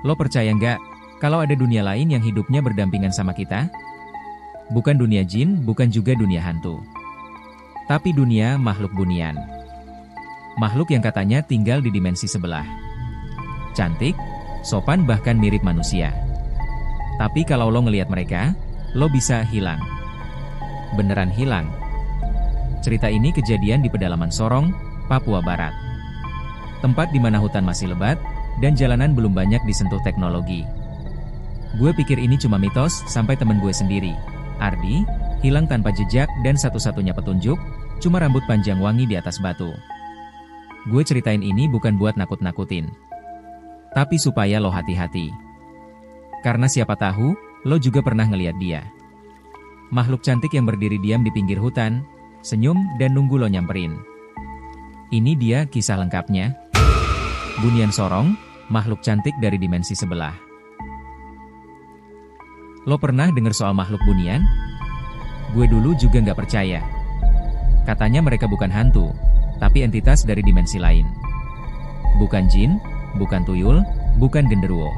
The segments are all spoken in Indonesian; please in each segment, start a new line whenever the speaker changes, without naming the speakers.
Lo percaya nggak, kalau ada dunia lain yang hidupnya berdampingan sama kita? Bukan dunia jin, bukan juga dunia hantu. Tapi dunia makhluk bunian. Makhluk yang katanya tinggal di dimensi sebelah. Cantik, sopan bahkan mirip manusia. Tapi kalau lo ngelihat mereka, lo bisa hilang. Beneran hilang. Cerita ini kejadian di pedalaman Sorong, Papua Barat. Tempat di mana hutan masih lebat, dan jalanan belum banyak disentuh teknologi. Gue pikir ini cuma mitos, sampai temen gue sendiri, Ardi, hilang tanpa jejak dan satu-satunya petunjuk, cuma rambut panjang wangi di atas batu. Gue ceritain ini bukan buat nakut-nakutin, tapi supaya lo hati-hati. Karena siapa tahu, lo juga pernah ngeliat dia. Makhluk cantik yang berdiri diam di pinggir hutan, senyum dan nunggu lo nyamperin. Ini dia kisah lengkapnya. Bunian Sorong, makhluk cantik dari dimensi sebelah. Lo pernah dengar soal makhluk bunian? Gue dulu juga nggak percaya. Katanya mereka bukan hantu, tapi entitas dari dimensi lain. Bukan jin, bukan tuyul, bukan genderuwo.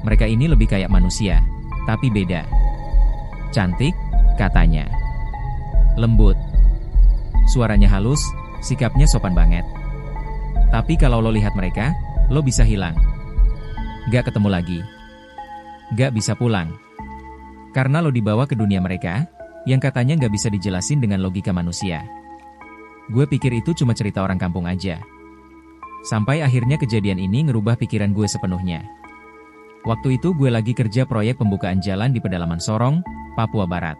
Mereka ini lebih kayak manusia, tapi beda. Cantik, katanya. Lembut. Suaranya halus, sikapnya sopan banget. Tapi kalau lo lihat mereka, lo bisa hilang. Gak ketemu lagi. Gak bisa pulang. Karena lo dibawa ke dunia mereka, yang katanya gak bisa dijelasin dengan logika manusia. Gue pikir itu cuma cerita orang kampung aja. Sampai akhirnya kejadian ini ngerubah pikiran gue sepenuhnya. Waktu itu gue lagi kerja proyek pembukaan jalan di pedalaman Sorong, Papua Barat.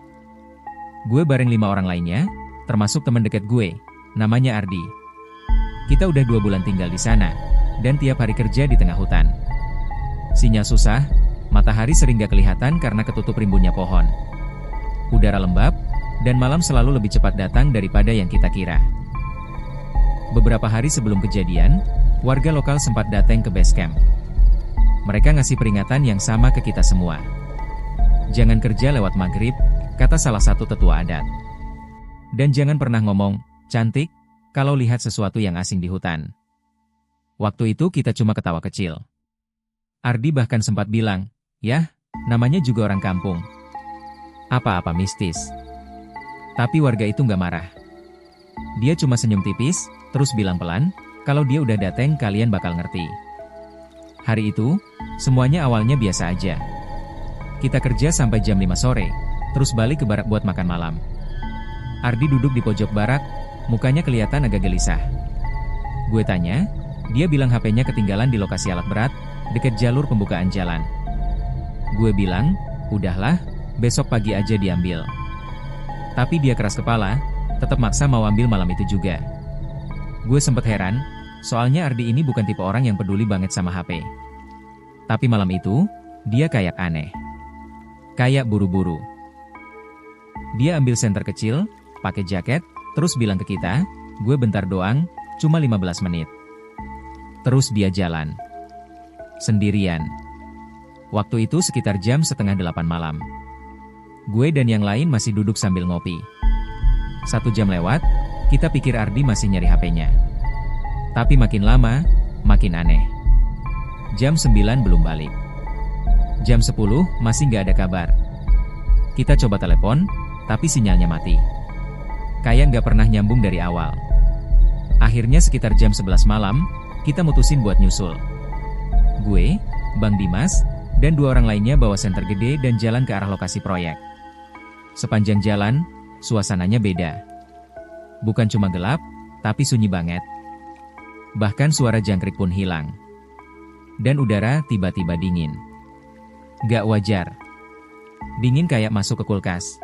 Gue bareng 5 orang lainnya, termasuk teman dekat gue, namanya Ardi. Kita udah 2 bulan tinggal di sana, dan tiap hari kerja di tengah hutan. Sinyal susah, matahari sering gak kelihatan karena ketutup rimbunnya pohon. Udara lembab, dan malam selalu lebih cepat datang daripada yang kita kira. Beberapa hari sebelum kejadian, warga lokal sempat datang ke base camp. Mereka ngasih peringatan yang sama ke kita semua. Jangan kerja lewat maghrib, kata salah satu tetua adat. Dan jangan pernah ngomong, cantik, kalau lihat sesuatu yang asing di hutan. Waktu itu kita cuma ketawa kecil. Ardi bahkan sempat bilang, yah, namanya juga orang kampung. Apa-apa mistis. Tapi warga itu nggak marah. Dia cuma senyum tipis, terus bilang pelan, kalau dia udah dateng kalian bakal ngerti. Hari itu, semuanya awalnya biasa aja. Kita kerja sampai jam 5 sore, terus balik ke barak buat makan malam. Ardi duduk di pojok barak, mukanya kelihatan agak gelisah. Gue tanya, dia bilang HP-nya ketinggalan di lokasi alat berat, dekat jalur pembukaan jalan. Gue bilang, udahlah, besok pagi aja diambil. Tapi dia keras kepala, tetap maksa mau ambil malam itu juga. Gue sempet heran, soalnya Ardi ini bukan tipe orang yang peduli banget sama HP. Tapi malam itu, dia kayak aneh. Kayak buru-buru. Dia ambil senter kecil, pakai jaket, terus bilang ke kita, gue bentar doang, cuma 15 menit. Terus dia jalan. Sendirian. Waktu itu sekitar jam setengah 8 malam. Gue dan yang lain masih duduk sambil ngopi. 1 jam lewat, kita pikir Ardi masih nyari HP-nya. Tapi makin lama, makin aneh. Jam 9 belum balik. Jam 10 masih nggak ada kabar. Kita coba telepon, tapi sinyalnya mati. Kayak nggak pernah nyambung dari awal. Akhirnya sekitar jam 11 malam, kita mutusin buat nyusul. Gue, Bang Dimas, dan 2 orang lainnya bawa senter gede dan jalan ke arah lokasi proyek. Sepanjang jalan, suasananya beda. Bukan cuma gelap, tapi sunyi banget. Bahkan suara jangkrik pun hilang. Dan udara tiba-tiba dingin. Gak wajar. Dingin kayak masuk ke kulkas.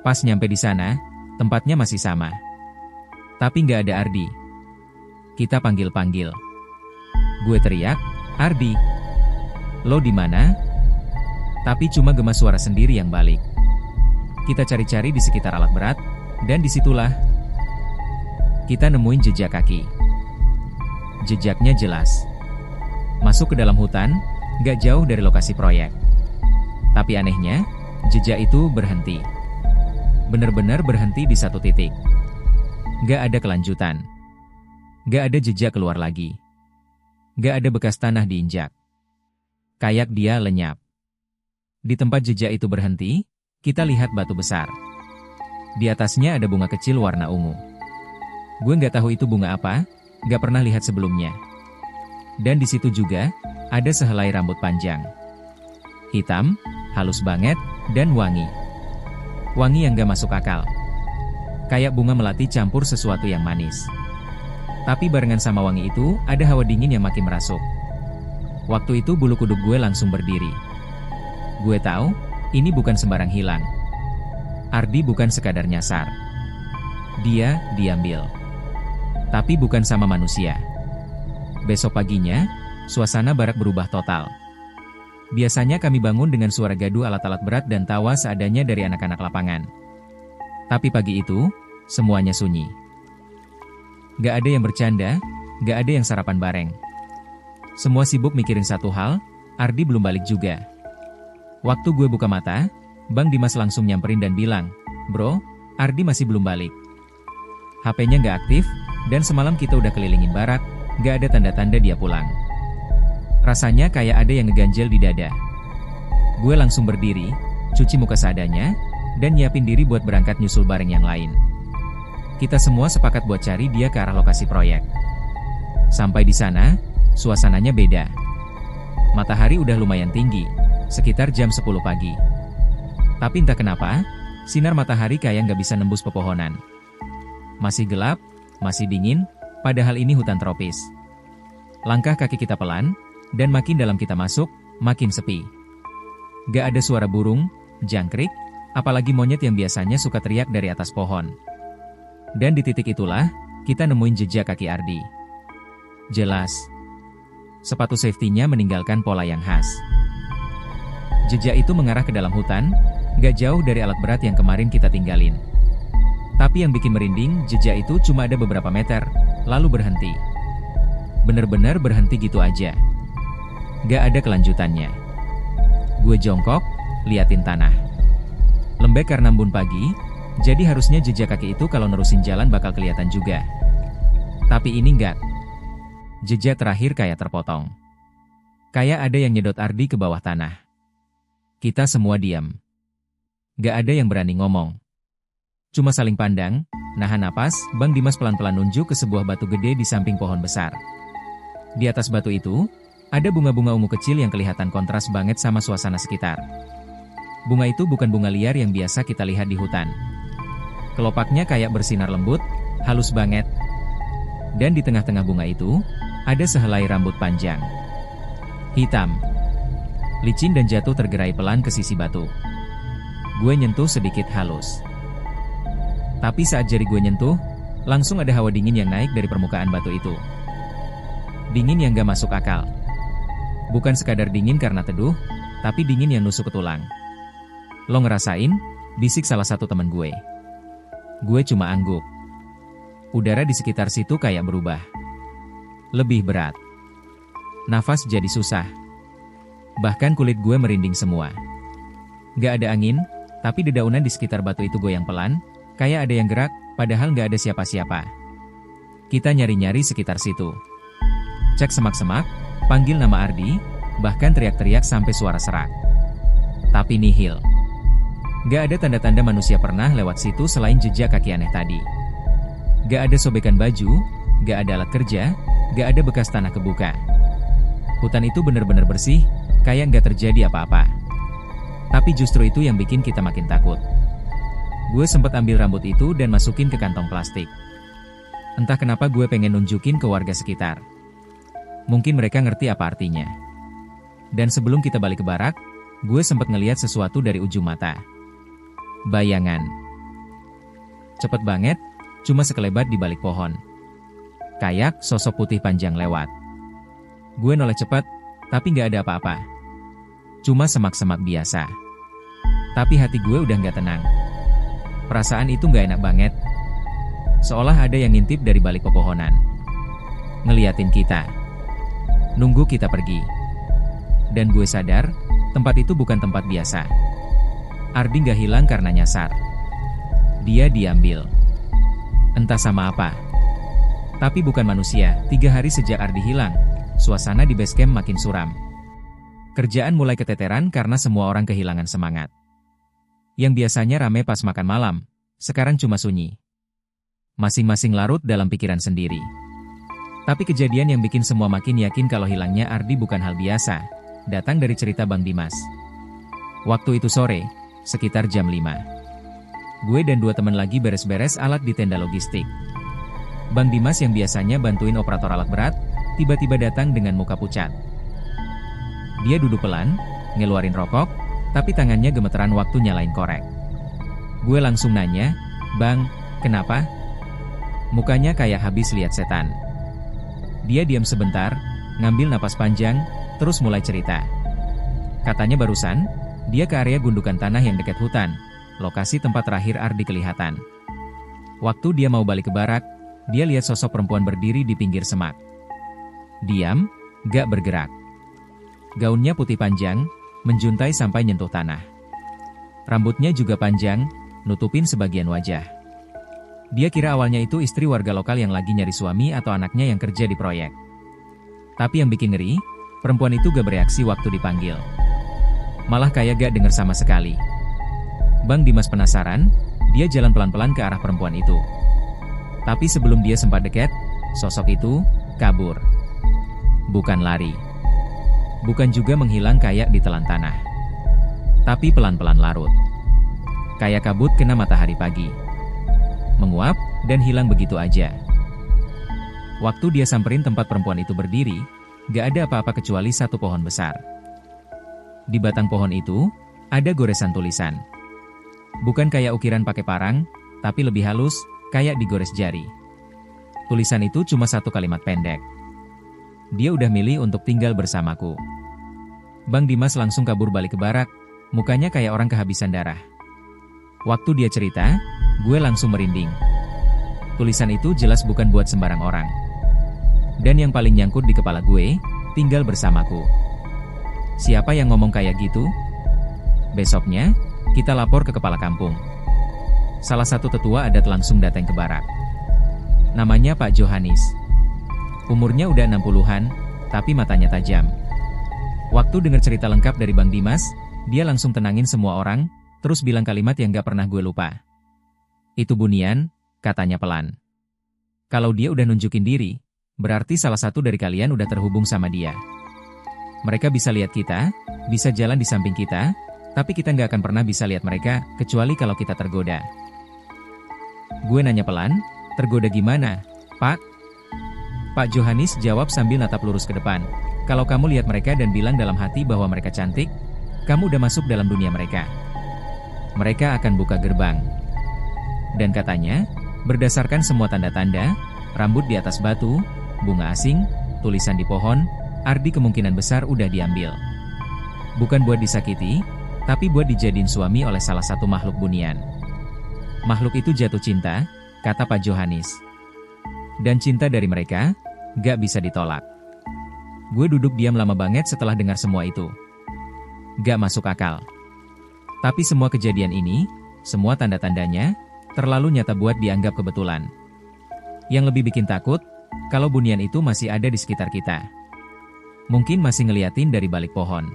Pas nyampe di sana, tempatnya masih sama. Tapi nggak ada Ardi. Kita panggil-panggil. Gue teriak, Ardi, lo di mana? Tapi cuma gema suara sendiri yang balik. Kita cari-cari di sekitar alat berat, dan disitulah kita nemuin jejak kaki. Jejaknya jelas. Masuk ke dalam hutan, nggak jauh dari lokasi proyek. Tapi anehnya, jejak itu berhenti. Bener-bener berhenti di satu titik. Nggak ada kelanjutan. Nggak ada jejak keluar lagi. Nggak ada bekas tanah diinjak. Kayak dia lenyap. Di tempat jejak itu berhenti, kita lihat batu besar. Di atasnya ada bunga kecil warna ungu. Gue nggak tahu itu bunga apa, nggak pernah lihat sebelumnya. Dan di situ juga, ada sehelai rambut panjang. Hitam, halus banget, dan wangi. Wangi yang nggak masuk akal. Kayak bunga melati campur sesuatu yang manis. Tapi barengan sama wangi itu, ada hawa dingin yang makin merasuk. Waktu itu bulu kuduk gue langsung berdiri. Gue tahu, ini bukan sembarang hilang. Ardi bukan sekadar nyasar. Dia diambil. Tapi bukan sama manusia. Besok paginya, suasana barak berubah total. Biasanya kami bangun dengan suara gaduh alat-alat berat dan tawa seadanya dari anak-anak lapangan. Tapi pagi itu, semuanya sunyi. Gak ada yang bercanda, gak ada yang sarapan bareng. Semua sibuk mikirin satu hal, Ardi belum balik juga. Waktu gue buka mata, Bang Dimas langsung nyamperin dan bilang, "Bro, Ardi masih belum balik. HP-nya nggak aktif, dan semalam kita udah kelilingin barak, nggak ada tanda-tanda dia pulang." Rasanya kayak ada yang ngeganjel di dada. Gue langsung berdiri, cuci muka seadanya, dan nyiapin diri buat berangkat nyusul bareng yang lain. Kita semua sepakat buat cari dia ke arah lokasi proyek. Sampai di sana, suasananya beda. Matahari udah lumayan tinggi, sekitar jam 10 pagi. Tapi entah kenapa, sinar matahari kayak nggak bisa nembus pepohonan. Masih gelap, masih dingin, padahal ini hutan tropis. Langkah kaki kita pelan, dan makin dalam kita masuk, makin sepi. Gak ada suara burung, jangkrik, apalagi monyet yang biasanya suka teriak dari atas pohon. Dan di titik itulah, kita nemuin jejak kaki Ardi. Jelas. Sepatu safety-nya meninggalkan pola yang khas. Jejak itu mengarah ke dalam hutan, gak jauh dari alat berat yang kemarin kita tinggalin. Tapi yang bikin merinding, jejak itu cuma ada beberapa meter, lalu berhenti. Bener-bener berhenti gitu aja. Gak ada kelanjutannya. Gue jongkok, liatin tanah. Lembek karena embun pagi, jadi harusnya jejak kaki itu kalau nerusin jalan bakal kelihatan juga. Tapi ini enggak. Jejak terakhir kayak terpotong. Kayak ada yang nyedot Ardi ke bawah tanah. Kita semua diam. Gak ada yang berani ngomong. Cuma saling pandang, nahan napas, Bang Dimas pelan-pelan nunjuk ke sebuah batu gede di samping pohon besar. Di atas batu itu, ada bunga-bunga ungu kecil yang kelihatan kontras banget sama suasana sekitar. Bunga itu bukan bunga liar yang biasa kita lihat di hutan. Kelopaknya kayak bersinar lembut, halus banget. Dan di tengah-tengah bunga itu, ada sehelai rambut panjang. Hitam. Licin dan jatuh tergerai pelan ke sisi batu. Gue nyentuh sedikit halus. Tapi saat jari gue nyentuh, langsung ada hawa dingin yang naik dari permukaan batu itu. Dingin yang gak masuk akal. Bukan sekadar dingin karena teduh, tapi dingin yang nusuk ke tulang. "Lo ngerasain?" bisik salah satu teman gue. Gue cuma angguk. Udara di sekitar situ kayak berubah. Lebih berat. Nafas jadi susah. Bahkan kulit gue merinding semua. Gak ada angin, tapi dedaunan di sekitar batu itu goyang pelan, kayak ada yang gerak, padahal gak ada siapa-siapa. Kita nyari-nyari sekitar situ. Cek semak-semak, panggil nama Ardi, bahkan teriak-teriak sampai suara serak. Tapi nihil. Gak ada tanda-tanda manusia pernah lewat situ selain jejak kaki aneh tadi. Gak ada sobekan baju, gak ada alat kerja, gak ada bekas tanah kebuka. Hutan itu benar-benar bersih, kayak gak terjadi apa-apa. Tapi justru itu yang bikin kita makin takut. Gue sempat ambil rambut itu dan masukin ke kantong plastik. Entah kenapa gue pengen nunjukin ke warga sekitar. Mungkin mereka ngerti apa artinya. Dan sebelum kita balik ke barak, gue sempat ngeliat sesuatu dari ujung mata. Bayangan. Cepet banget, cuma sekelebat di balik pohon. Kayak sosok putih panjang lewat. Gue noleh cepat, tapi gak ada apa-apa. Cuma semak-semak biasa. Tapi hati gue udah gak tenang. Perasaan itu gak enak banget. Seolah ada yang ngintip dari balik pepohonan. Ngeliatin kita. Nunggu kita pergi. Dan gue sadar, tempat itu bukan tempat biasa. Ardi gak hilang karena nyasar. Dia diambil. Entah sama apa. Tapi bukan manusia. 3 hari sejak Ardi hilang, suasana di base camp makin suram. Kerjaan mulai keteteran karena semua orang kehilangan semangat. Yang biasanya rame pas makan malam, sekarang cuma sunyi. Masing-masing larut dalam pikiran sendiri. Tapi kejadian yang bikin semua makin yakin kalau hilangnya Ardi bukan hal biasa, datang dari cerita Bang Dimas. Waktu itu sore, sekitar jam 5. Gue dan 2 teman lagi beres-beres alat di tenda logistik. Bang Dimas yang biasanya bantuin operator alat berat, tiba-tiba datang dengan muka pucat. Dia duduk pelan, ngeluarin rokok, tapi tangannya gemeteran waktu nyalain korek. Gue langsung nanya, "Bang, kenapa?" Mukanya kayak habis lihat setan. Dia diam sebentar, ngambil napas panjang, terus mulai cerita. Katanya barusan, dia ke area gundukan tanah yang dekat hutan, lokasi tempat terakhir Ardi kelihatan. Waktu dia mau balik ke barak, dia lihat sosok perempuan berdiri di pinggir semak. Diam, gak bergerak. Gaunnya putih panjang, menjuntai sampai nyentuh tanah. Rambutnya juga panjang, nutupin sebagian wajah. Dia kira awalnya itu istri warga lokal yang lagi nyari suami atau anaknya yang kerja di proyek. Tapi yang bikin ngeri, perempuan itu gak bereaksi waktu dipanggil. Malah kayak gak denger sama sekali. Bang Dimas penasaran, dia jalan pelan-pelan ke arah perempuan itu. Tapi sebelum dia sempat dekat, sosok itu kabur. Bukan lari. Bukan juga menghilang kayak ditelan tanah. Tapi pelan-pelan larut. Kayak kabut kena matahari pagi. Menguap, dan hilang begitu aja. Waktu dia samperin tempat perempuan itu berdiri, gak ada apa-apa kecuali satu pohon besar. Di batang pohon itu, ada goresan tulisan. Bukan kayak ukiran pakai parang, tapi lebih halus, kayak digores jari. Tulisan itu cuma satu kalimat pendek. Dia udah milih untuk tinggal bersamaku. Bang Dimas langsung kabur balik ke barak, mukanya kayak orang kehabisan darah. Waktu dia cerita, gue langsung merinding. Tulisan itu jelas bukan buat sembarang orang. Dan yang paling nyangkut di kepala gue, tinggal bersamaku. Siapa yang ngomong kayak gitu? Besoknya, kita lapor ke kepala kampung. Salah satu tetua adat langsung datang ke barak. Namanya Pak Johanis. Umurnya udah 60-an, tapi matanya tajam. Waktu dengar cerita lengkap dari Bang Dimas, dia langsung tenangin semua orang, terus bilang kalimat yang gak pernah gue lupa. "Itu Bunian," katanya pelan. "Kalau dia udah nunjukin diri, berarti salah satu dari kalian udah terhubung sama dia. Mereka bisa lihat kita, bisa jalan di samping kita, tapi kita nggak akan pernah bisa lihat mereka, kecuali kalau kita tergoda." Gue nanya pelan, "Tergoda gimana, Pak?" Pak Johanis jawab sambil natap lurus ke depan, "Kalau kamu lihat mereka dan bilang dalam hati bahwa mereka cantik, kamu udah masuk dalam dunia mereka. Mereka akan buka gerbang." Dan katanya, berdasarkan semua tanda-tanda, rambut di atas batu, bunga asing, tulisan di pohon, Ardi kemungkinan besar udah diambil. Bukan buat disakiti, tapi buat dijadiin suami oleh salah satu makhluk bunian. Makhluk itu jatuh cinta, kata Pak Johanis. Dan cinta dari mereka, gak bisa ditolak. Gue duduk diam lama banget setelah dengar semua itu. Gak masuk akal. Tapi semua kejadian ini, semua tanda-tandanya, terlalu nyata buat dianggap kebetulan. Yang lebih bikin takut, kalau bunian itu masih ada di sekitar kita. Mungkin masih ngeliatin dari balik pohon.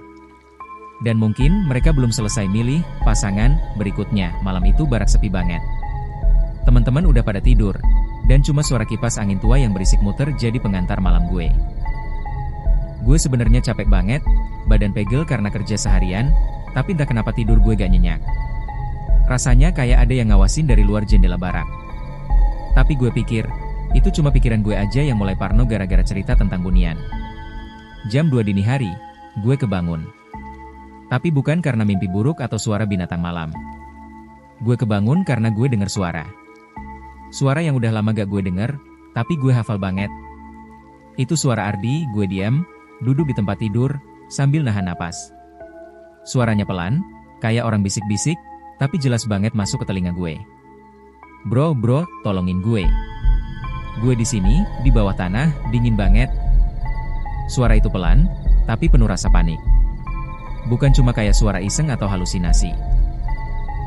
Dan mungkin mereka belum selesai milih pasangan berikutnya. Malam itu barak sepi banget. Teman-teman udah pada tidur, dan cuma suara kipas angin tua yang berisik muter jadi pengantar malam gue. Gue sebenarnya capek banget, badan pegel karena kerja seharian, tapi entah kenapa tidur gue gak nyenyak. Rasanya kayak ada yang ngawasin dari luar jendela barak. Tapi gue pikir, itu cuma pikiran gue aja yang mulai parno gara-gara cerita tentang bunian. Jam 2 dini hari, gue kebangun. Tapi bukan karena mimpi buruk atau suara binatang malam. Gue kebangun karena gue dengar suara. Suara yang udah lama gak gue denger, tapi gue hafal banget. Itu suara Ardi. Gue diam, duduk di tempat tidur, sambil nahan napas. Suaranya pelan, kayak orang bisik-bisik, tapi jelas banget masuk ke telinga gue. Bro, tolongin gue. Gue di sini, di bawah tanah, dingin banget." Suara itu pelan, tapi penuh rasa panik. Bukan cuma kayak suara iseng atau halusinasi.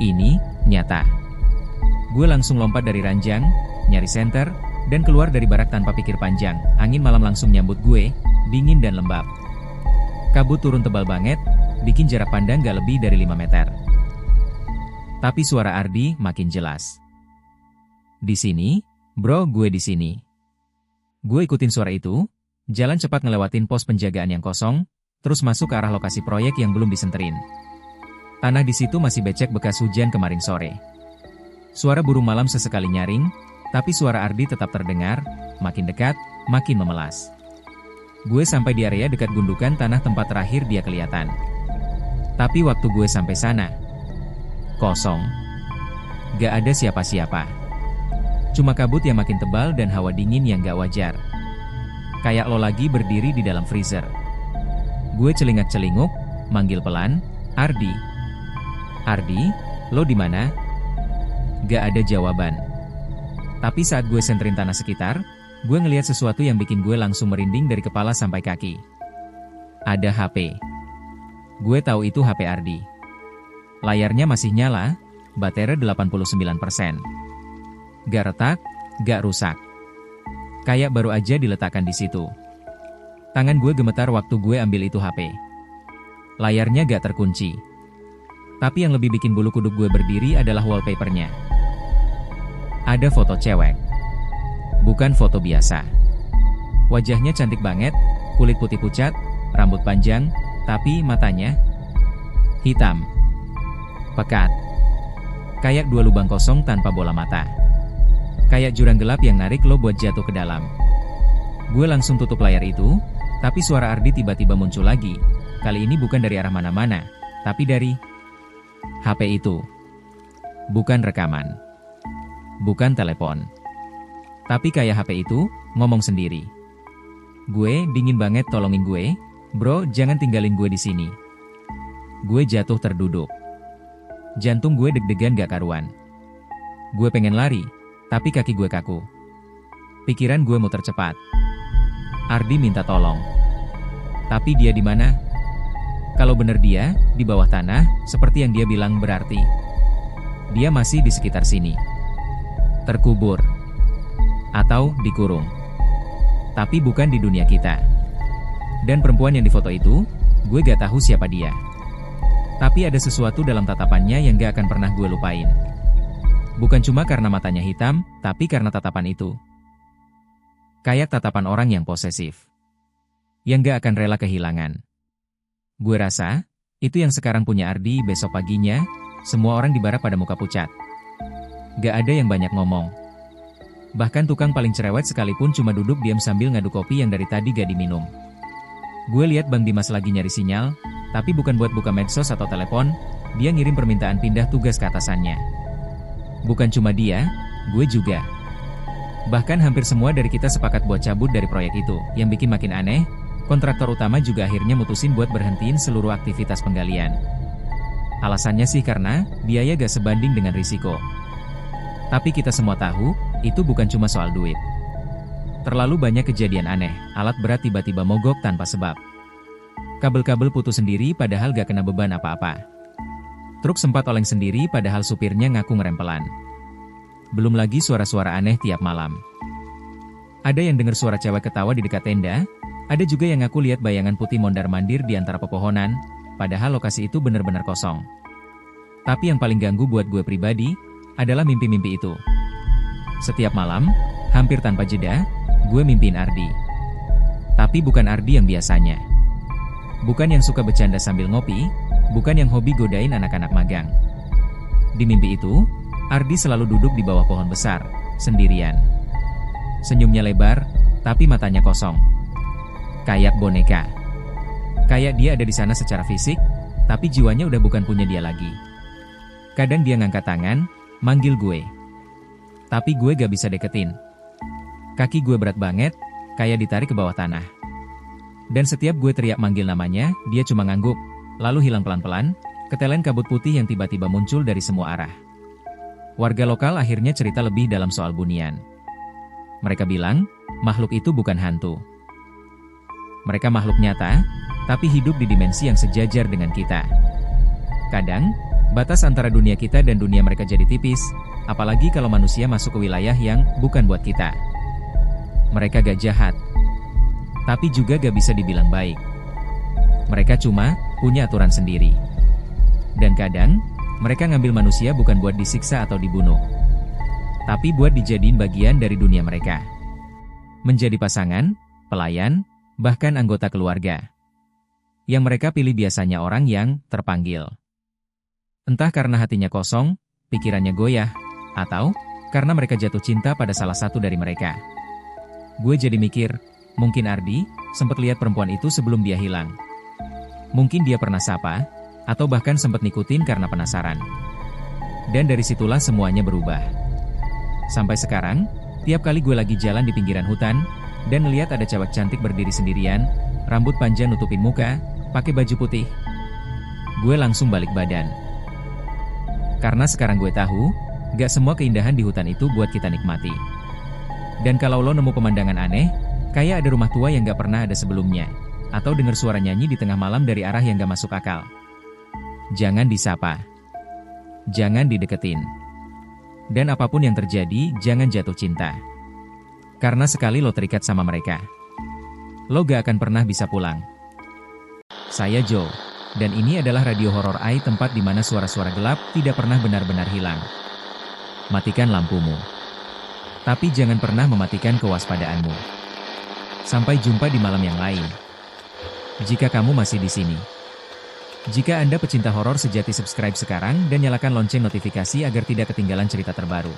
Ini nyata. Gue langsung lompat dari ranjang, nyari senter, dan keluar dari barak tanpa pikir panjang. Angin malam langsung nyambut gue, dingin dan lembab. Kabut turun tebal banget, bikin jarak pandang gak lebih dari 5 meter. Tapi suara Ardi makin jelas. Di sini, bro, gue di sini. Gue ikutin suara itu, jalan cepat ngelewatin pos penjagaan yang kosong, terus masuk ke arah lokasi proyek yang belum disenterin. Tanah di situ masih becek bekas hujan kemarin sore. Suara burung malam sesekali nyaring, tapi suara Ardi tetap terdengar, makin dekat, makin memelas. Gue sampai di area dekat gundukan tanah tempat terakhir dia kelihatan. Tapi waktu gue sampai sana, kosong. Gak ada siapa-siapa. Cuma kabut yang makin tebal dan hawa dingin yang gak wajar. Kayak lo lagi berdiri di dalam freezer. Gue celingak-celinguk, manggil pelan, Ardi. Ardi, lo di mana? Gak ada jawaban. Tapi saat gue senterin tanah sekitar, gue ngeliat sesuatu yang bikin gue langsung merinding dari kepala sampai kaki. Ada HP. Gue tahu itu HP Ardi. Layarnya masih nyala, baterai 89%. Gak retak, gak rusak. Kayak baru aja diletakkan di situ. Tangan gue gemetar waktu gue ambil itu HP. Layarnya gak terkunci. Tapi yang lebih bikin bulu kuduk gue berdiri adalah wallpapernya. Ada foto cewek. Bukan foto biasa. Wajahnya cantik banget, kulit putih pucat, rambut panjang, tapi matanya hitam, pekat. Kayak dua lubang kosong tanpa bola mata. Kayak jurang gelap yang narik lo buat jatuh ke dalam. Gue langsung tutup layar itu, tapi suara Ardi tiba-tiba muncul lagi. Kali ini bukan dari arah mana-mana, tapi dari HP itu. Bukan rekaman. Bukan telepon. Tapi kayak HP itu, ngomong sendiri. Gue, dingin banget, tolongin gue. Bro, jangan tinggalin gue di sini. Gue jatuh terduduk. Jantung gue deg-degan gak karuan. Gue pengen lari, tapi kaki gue kaku. Pikiran gue muter cepat. Ardi minta tolong. Tapi dia di mana? Kalau bener dia, di bawah tanah, seperti yang dia bilang berarti dia masih di sekitar sini. Terkubur. Atau dikurung. Tapi bukan di dunia kita. Dan perempuan yang difoto itu, gue gak tahu siapa dia. Tapi ada sesuatu dalam tatapannya yang gak akan pernah gue lupain. Bukan cuma karena matanya hitam, tapi karena tatapan itu. Kayak tatapan orang yang posesif. Yang gak akan rela kehilangan. Gue rasa, itu yang sekarang punya Ardi. Besok paginya, semua orang di barak pada muka pucat. Gak ada yang banyak ngomong. Bahkan tukang paling cerewet sekalipun cuma duduk diam sambil ngaduk kopi yang dari tadi gak diminum. Gue lihat Bang Dimas lagi nyari sinyal, tapi bukan buat buka medsos atau telepon, dia ngirim permintaan pindah tugas ke atasannya. Bukan cuma dia, gue juga. Bahkan hampir semua dari kita sepakat buat cabut dari proyek itu. Yang bikin makin aneh, kontraktor utama juga akhirnya mutusin buat berhentiin seluruh aktivitas penggalian. Alasannya sih karena biaya gak sebanding dengan risiko. Tapi kita semua tahu, itu bukan cuma soal duit. Terlalu banyak kejadian aneh, alat berat tiba-tiba mogok tanpa sebab. Kabel-kabel putus sendiri padahal gak kena beban apa-apa. Truk sempat oleng sendiri padahal supirnya ngaku ngerem pelan. Belum lagi suara-suara aneh tiap malam. Ada yang dengar suara cewek ketawa di dekat tenda, ada juga yang ngaku lihat bayangan putih mondar-mandir di antara pepohonan, padahal lokasi itu benar-benar kosong. Tapi yang paling ganggu buat gue pribadi, adalah mimpi-mimpi itu. Setiap malam, hampir tanpa jeda, gue mimpiin Ardi. Tapi bukan Ardi yang biasanya. Bukan yang suka bercanda sambil ngopi, bukan yang hobi godain anak-anak magang. Di mimpi itu, Ardi selalu duduk di bawah pohon besar, sendirian. Senyumnya lebar, tapi matanya kosong. Kayak boneka. Kayak dia ada di sana secara fisik, tapi jiwanya udah bukan punya dia lagi. Kadang dia ngangkat tangan, manggil gue. Tapi gue gak bisa deketin. Kaki gue berat banget, kayak ditarik ke bawah tanah. Dan setiap gue teriak manggil namanya, dia cuma ngangguk, lalu hilang pelan-pelan, ketelen kabut putih yang tiba-tiba muncul dari semua arah. Warga lokal akhirnya cerita lebih dalam soal Bunian. Mereka bilang, makhluk itu bukan hantu. Mereka makhluk nyata, tapi hidup di dimensi yang sejajar dengan kita. Kadang, batas antara dunia kita dan dunia mereka jadi tipis, apalagi kalau manusia masuk ke wilayah yang bukan buat kita. Mereka gak jahat, tapi juga gak bisa dibilang baik. Mereka cuma punya aturan sendiri. Dan kadang, mereka ngambil manusia bukan buat disiksa atau dibunuh, tapi buat dijadiin bagian dari dunia mereka. Menjadi pasangan, pelayan, bahkan anggota keluarga. Yang mereka pilih biasanya orang yang terpanggil. Entah karena hatinya kosong, pikirannya goyah, atau karena mereka jatuh cinta pada salah satu dari mereka. Gue jadi mikir, mungkin Ardi sempat lihat perempuan itu sebelum dia hilang. Mungkin dia pernah sapa, atau bahkan sempat nikutin karena penasaran. Dan dari situlah semuanya berubah. Sampai sekarang, tiap kali gue lagi jalan di pinggiran hutan, dan lihat ada cewek cantik berdiri sendirian, rambut panjang nutupin muka, pakai baju putih, gue langsung balik badan. Karena sekarang gue tahu, gak semua keindahan di hutan itu buat kita nikmati. Dan kalau lo nemu pemandangan aneh, kayak ada rumah tua yang gak pernah ada sebelumnya, atau dengar suara nyanyi di tengah malam dari arah yang gak masuk akal, jangan disapa. Jangan dideketin. Dan apapun yang terjadi, jangan jatuh cinta. Karena sekali lo terikat sama mereka, lo gak akan pernah bisa pulang. Saya Joe, dan ini adalah Radio Horor AI, tempat di mana suara-suara gelap tidak pernah benar-benar hilang. Matikan lampumu. Tapi jangan pernah mematikan kewaspadaanmu. Sampai jumpa di malam yang lain. Jika kamu masih di sini. Jika Anda pecinta horor sejati, subscribe sekarang dan nyalakan lonceng notifikasi agar tidak ketinggalan cerita terbaru.